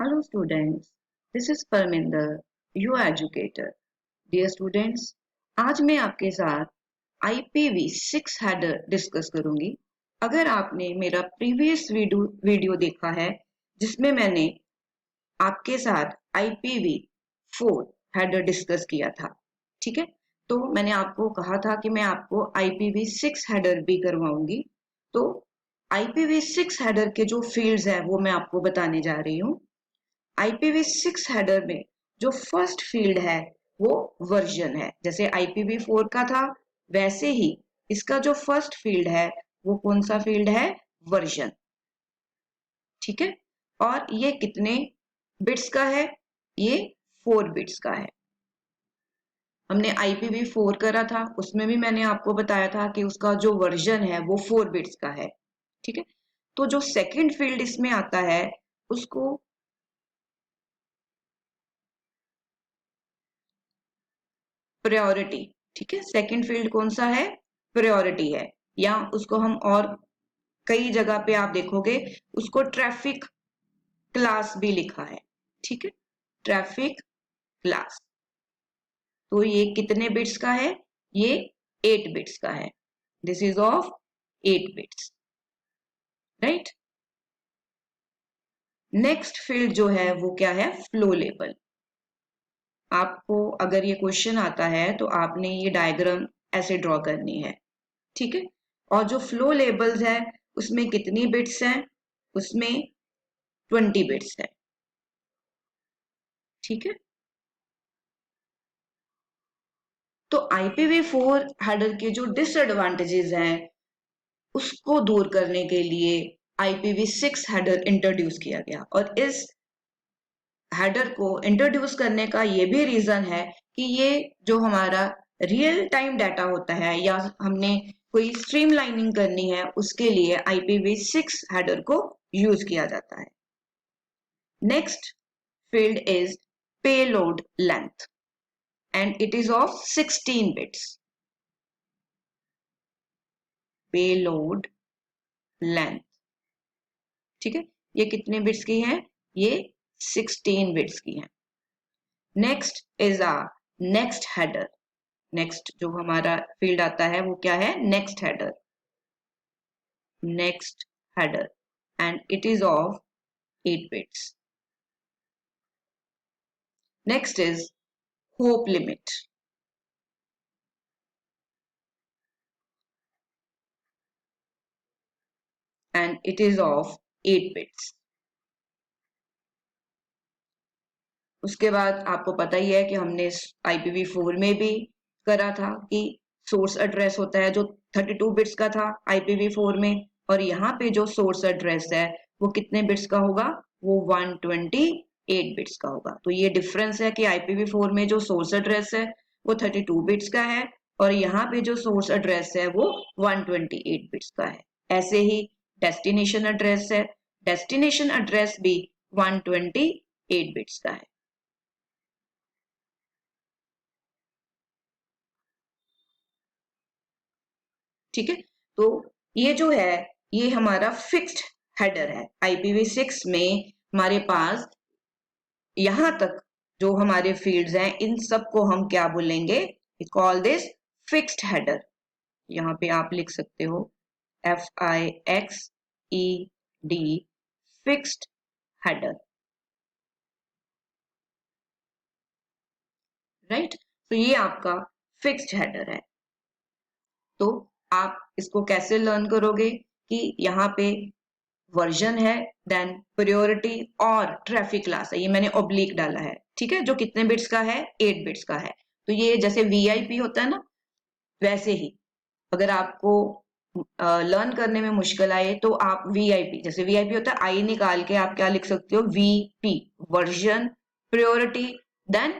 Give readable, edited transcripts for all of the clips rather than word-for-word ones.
Hello students, this is Parminder, your educator. Dear students, आज मैं आपके साथ IPv6 हेडर डिस्कस करूंगी। अगर आपने मेरा प्रीवियस वीडियो देखा है जिसमें मैंने आपके साथ IPv4 हेडर डिस्कस किया था, ठीक है, तो मैंने आपको कहा था कि मैं आपको IPv6 हेडर भी करवाऊंगी। तो IPv6 हेडर के जो फील्ड्स हैं वो मैं आपको बताने जा रही हूँ। IPv6 हेडर में जो फर्स्ट फील्ड है वो वर्जन है। जैसे IPv4 का था वैसे ही इसका जो फर्स्ट फील्ड है वो कौन सा फील्ड है? वर्जन। ठीक है, और ये कितने बिट्स का है? ये 4 बिट्स का है। हमने IPv4 करा था, उसमें भी मैंने आपको बताया था कि उसका जो वर्जन है वो 4 बिट्स का है। ठीक है, तो जो सेकंड फील्ड इसमें आता है उसको प्रायोरिटी, ठीक है, सेकंड फील्ड कौन सा है? प्रायोरिटी है, या उसको हम और कई जगह पे आप देखोगे उसको ट्रैफिक क्लास भी लिखा है। ठीक है, ट्रैफिक क्लास। तो ये कितने बिट्स का है? ये 8 बिट्स का है। This is of 8 bits, right. Next field जो है वो क्या है? Flow level. आपको अगर ये क्वेश्चन आता है तो आपने ये डायग्राम ऐसे ड्रॉ करनी है। ठीक है, और जो फ्लो लेबल्स है उसमें कितनी बिट्स हैं? उसमें 20 बिट्स है। ठीक है, तो IPv4 हेडर के जो डिसएडवांटेजेस हैं उसको दूर करने के लिए IPv6 हेडर इंट्रोड्यूस किया गया। और इस हेडर को इंट्रोड्यूस करने का ये भी रीजन है कि ये जो हमारा रियल टाइम डाटा होता है या हमने कोई स्ट्रीमलाइनिंग करनी है उसके लिए IPv6 हेडर को यूज किया जाता है। Next field is payload length and it is of 16 bits. Payload length, ठीक है, ये कितने बिट्स की है? ये 16 बिट्स की है। Next is a next header. Next जो हमारा फील्ड आता है वो क्या है? Next header. Next header and it is of 8 bits. Next is hop limit and it is of 8 bits. उसके बाद आपको पता ही है कि हमने IPv4 में भी करा था कि सोर्स एड्रेस होता है जो 32 बिट्स का था IPv4 में, और यहाँ पे जो सोर्स एड्रेस है वो कितने बिट्स का होगा? वो 128 बिट्स का होगा। तो ये डिफरेंस है कि IPv4 में जो सोर्स एड्रेस है वो 32 बिट्स का है और यहाँ पे जो सोर्स एड्रेस है वो 128 बिट्स का है। ऐसे ही डेस्टिनेशन एड्रेस है, डेस्टिनेशन एड्रेस भी 128 बिट्स का है। ठीक है, तो ये जो है ये हमारा फिक्स्ड हेडर है। IPv6 में हमारे पास यहां तक जो हमारे फील्ड्स हैं इन सब को हम क्या बोलेंगे? We call this fixed header. यहाँ पे आप लिख सकते हो FIXED, फिक्स्ड हेडर, राइट। तो ये आपका फिक्स्ड हेडर है। तो आप इसको कैसे लर्न करोगे कि यहाँ पे वर्जन है, देन प्रायोरिटी और ट्रैफिक क्लास है, ये मैंने ऑब्लिक डाला है। ठीक है, जो कितने बिट्स का है? 8 बिट्स का है। तो ये जैसे VIP होता है ना, वैसे ही अगर आपको लर्न करने में मुश्किल आए तो आप VIP, जैसे VIP होता है आई निकाल के आप क्या लिख सकते हो? VP, version, priority, then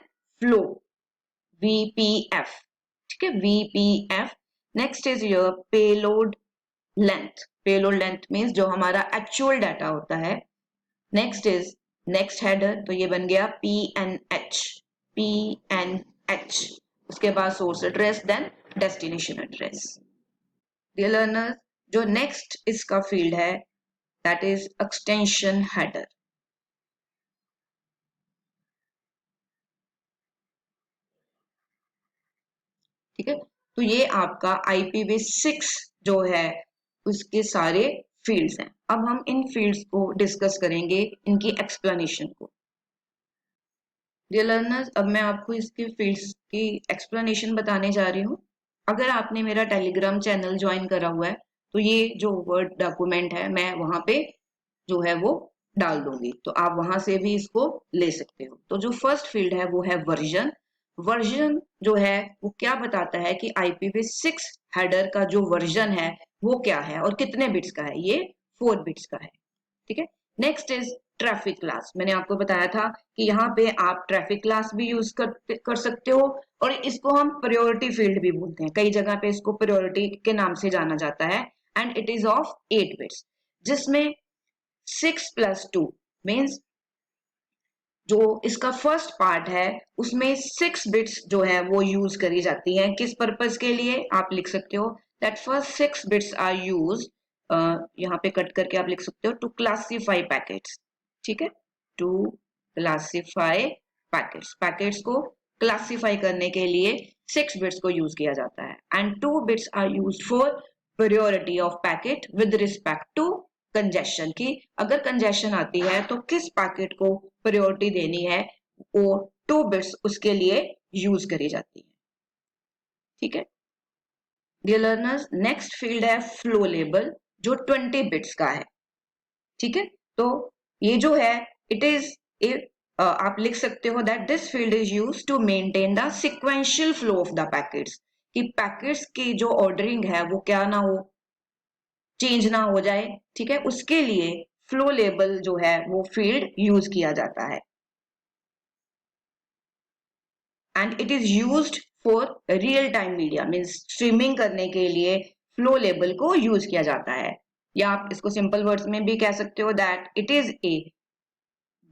flow, VPF। ठीक है, VPF। Next is your payload length. Payload length means जो हमारा एक्चुअल डाटा होता है। नेक्स्ट इज नेक्स्ट हेडर, तो ये बन गया PNH। PNH, उसके बाद source address, then destination address. Dear learners, जो नेक्स्ट इसका फील्ड है दैट इज एक्सटेंशन हेडर। ठीक है, तो ये आपका IPv6 जो है उसके सारे फील्ड्स हैं। अब हम इन फील्ड्स को डिस्कस करेंगे, इनकी एक्सप्लेनेशन को। डियर लर्नर्स, अब मैं आपको इसके फील्ड्स की एक्सप्लेनेशन बताने जा रही हूँ। अगर आपने मेरा टेलीग्राम चैनल ज्वाइन करा हुआ है तो ये जो वर्ड डॉक्यूमेंट है मैं वहां पे जो है वो डाल दूंगी, तो आप वहां से भी इसको ले सकते हो। तो जो फर्स्ट फील्ड है वो है वर्जन। वर्जन जो है वो क्या बताता है कि IPv6 हेडर का जो वर्जन है वो क्या है और कितने बिट्स का है। ये 4 बिट्स का है। ठीक है, नेक्स्ट इज ट्रैफिक क्लास। मैंने आपको बताया था कि यहाँ पे आप ट्रैफिक क्लास भी यूज कर सकते हो और इसको हम प्रायोरिटी फील्ड भी बोलते हैं। कई जगह पे इसको प्रायोरिटी के नाम से जाना जाता है। And it is of 8 bits, जिसमें 6 + 2 मीन्स जो इसका फर्स्ट पार्ट है उसमें 6 बिट्स जो है वो यूज करी जाती हैं। किस पर्पस के लिए आप लिख सकते हो that first 6 bits are use, यहाँ पे कट करके आप लिख सकते हो टू क्लासीफाई पैकेट्स। ठीक है, टू क्लासीफाई पैकेट्स, पैकेट्स को क्लासीफाई करने के लिए 6 बिट्स को यूज किया जाता है। And 2 bits are used for priority of packet with respect to congestion, की अगर कंजेशन आती है तो किस पैकेट को प्रायोरिटी देनी है, वो 2 बिट्स उसके लिए यूज करी जाती है। ठीक है डियर लर्नर्स, नेक्स्ट फील्ड है फ्लो लेबल जो 20 बिट्स का है। ठीक है, तो ये जो है इट इज आप लिख सकते हो that this field is use to maintain the sequential flow of the packets, कि पैकेट्स की जो ऑर्डरिंग है वो क्या ना हो, चेंज ना हो जाए। ठीक है, उसके लिए फ्लो लेबल जो है वो फील्ड यूज किया जाता है। And it is used for real time media means streaming करने के लिए फ्लो लेबल को यूज किया जाता है। या आप इसको सिंपल वर्ड्स में भी कह सकते हो that it is a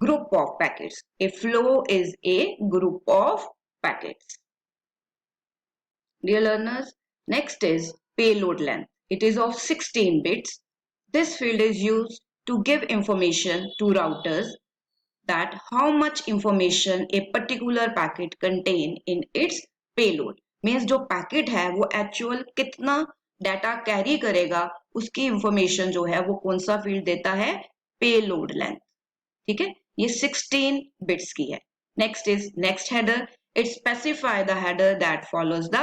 group of packets, A flow is a group of packets. Dear learners, next is payload length. It is of 16 bits. This field is used to give information to routers that how much information a particular packet contain in its payload. Means जो packet है वो actual कितना data carry करेगा उसकी information जो है वो कौन सा फील्ड देता है, पेलोड लेंथ। ठीक है, ये 16 बिट्स की है। Next is next header. It specify the header that follows the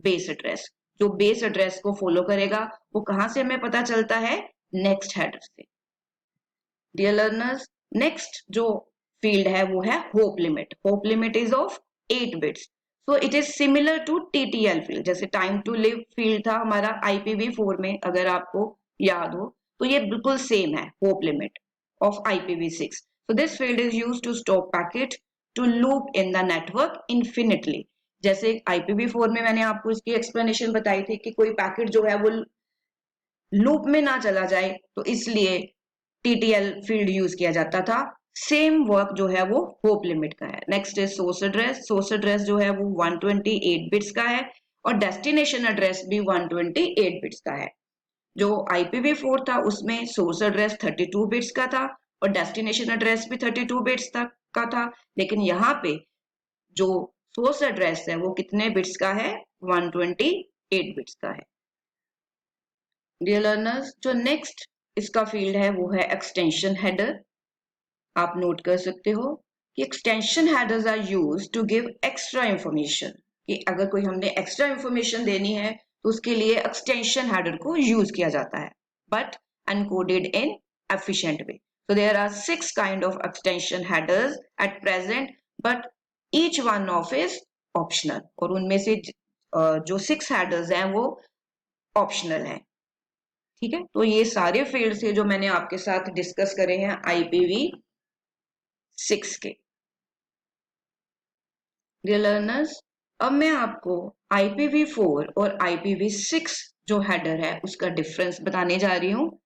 base address. जो बेस एड्रेस को फॉलो करेगा वो कहां से हमें पता चलता है, नेक्स्ट हेडर से। डियर लर्नर्स, नेक्स्ट जो फील्ड है वो है hop limit. Hop limit is of 8 bits. So it is similar to TTL field. जैसे टाइम टू लिव फील्ड था हमारा IPv4 में, अगर आपको याद हो, तो ये बिल्कुल सेम है hop limit of IPv6. So this field is used to stop packet to loop in the network infinitely. जैसे IPv4 में मैंने आपको इसकी एक्सप्लेनेशन बताई थी कि कोई पैकेट जो है वो लूप में ना चला जाए, तो इसलिए TTL फील्ड यूज किया जाता था। सेम वर्क जो है वो होप लिमिट का है। Next is source address. Source address जो है वो 128 बिट्स का है और डेस्टिनेशन एड्रेस भी 128 बिट्स का है। जो IPv4 था उसमें सोर्स एड्रेस 32 बिट्स का था और डेस्टिनेशन एड्रेस भी 32 बिट्स तक का था, लेकिन यहाँ पे जो सोर्स एड्रेस है वो कितने बिट्स का है, 128 बिट्स का है। डियर लर्नर्स, जो नेक्स्ट इसका फील्ड है वो है एक्सटेंशन हेडर। आप नोट कर सकते हो कि extension headers are used to give extra information, कि अगर कोई हमने एक्स्ट्रा इंफॉर्मेशन देनी है तो उसके लिए एक्सटेंशन हेडर को यूज किया जाता है, but encoded in efficient way. So there are 6 kind of extension headers at present, but each one of is optional. और उनमें से जो 6 headers हैं वो optional हैं। ठीक है, तो ये सारे फील्ड्स है जो मैंने आपके साथ डिस्कस करे हैं IPv6 के। डियर लर्नर्स, अब मैं आपको IPv4 और IPv6 जो हेडर है उसका डिफरेंस बताने जा रही हूँ।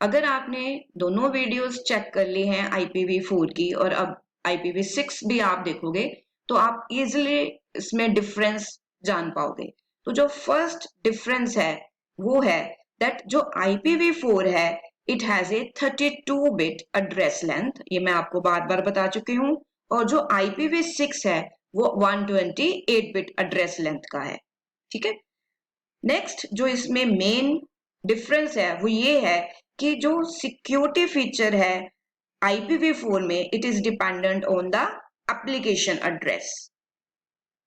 अगर आपने दोनों वीडियोस चेक कर ली हैं IPv4 की और अब IPv6 भी आप देखोगे तो आप इजिली इसमें डिफरेंस जान पाओगे। तो जो फर्स्ट डिफरेंस है वो है दैट जो IPv4 है it has a 32 bit address length, ये मैं आपको बार बार बता चुकी हूँ, और जो IPv6 है वो 128 बिट एड्रेस लेंथ का है। ठीक है। नेक्स्ट जो इसमें मेन डिफरेंस है वो ये है कि जो सिक्योरिटी फीचर है IPv4 में, it is dependent on the application address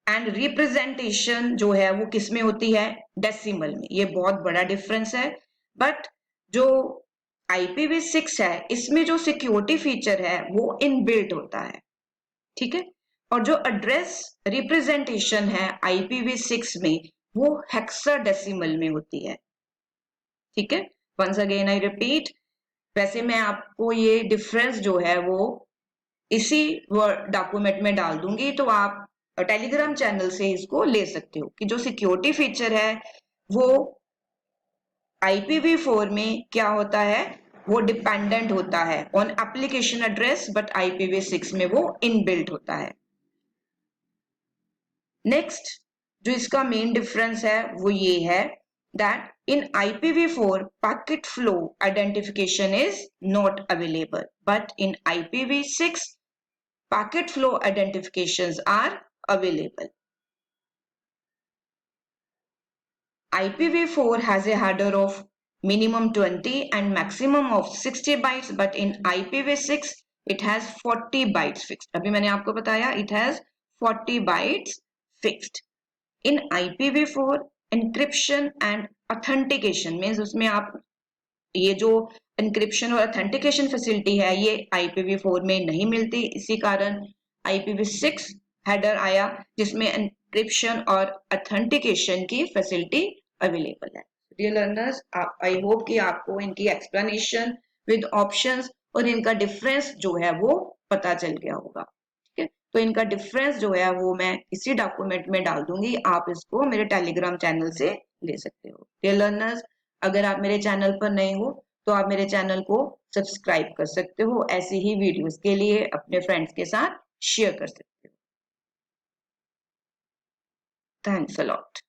and representation जो है वो किस में होती है, डेसिमल में। ये बहुत बड़ा डिफरेंस है। बट जो IPv6 है इसमें जो सिक्योरिटी फीचर है वो इनबिल्ट होता है, ठीक है। और जो एड्रेस रिप्रेजेंटेशन है IPv6 में वो हेक्साडेसिमल में होती है, ठीक है। वंस अगेन आई रिपीट, वैसे मैं आपको ये डिफरेंस जो है वो इसी वर्ड डॉक्यूमेंट में डाल दूंगी, तो आप टेलीग्राम चैनल से इसको ले सकते हो कि जो सिक्योरिटी फीचर है वो IPv4 में क्या होता है, वो डिपेंडेंट होता है on application address, but IPv6 में वो इनबिल्ट होता है। नेक्स्ट जो इसका मेन डिफरेंस है वो ये है that in IPv4 packet flow identification is not available, but in IPv6 packet flow identifications are available. IPv4 has a header of minimum 20 and maximum of 60 bytes, but in IPv6 it has 40 bytes fixed. अभी मैंने आपको बताया it has 40 bytes fixed. In IPv4 encryption and authentication means उसमें आप ये जो encryption और authentication facility है ये IPv4 में नहीं मिलती, इसी कारण IPv6 हेडर आया जिसमें एनक्रिप्शन और ऑथेंटिकेशन की फैसिलिटी अवेलेबल है। डियर लर्नर्स, आई होप कि आपको इनकी एक्सप्लेनेशन विद ऑप्शंस और इनका डिफरेंस जो है वो पता चल गया होगा, ठीक है। तो इनका डिफरेंस जो है वो मैं इसी डॉक्यूमेंट में डाल दूंगी, आप इसको मेरे टेलीग्राम चैनल से ले सकते हो। डियर लर्नर्स, अगर आप मेरे चैनल पर नए हो तो आप मेरे चैनल को सब्सक्राइब कर सकते हो, ऐसी ही वीडियोस के लिए अपने फ्रेंड्स के साथ शेयर कर सकते हो। Thanks a lot.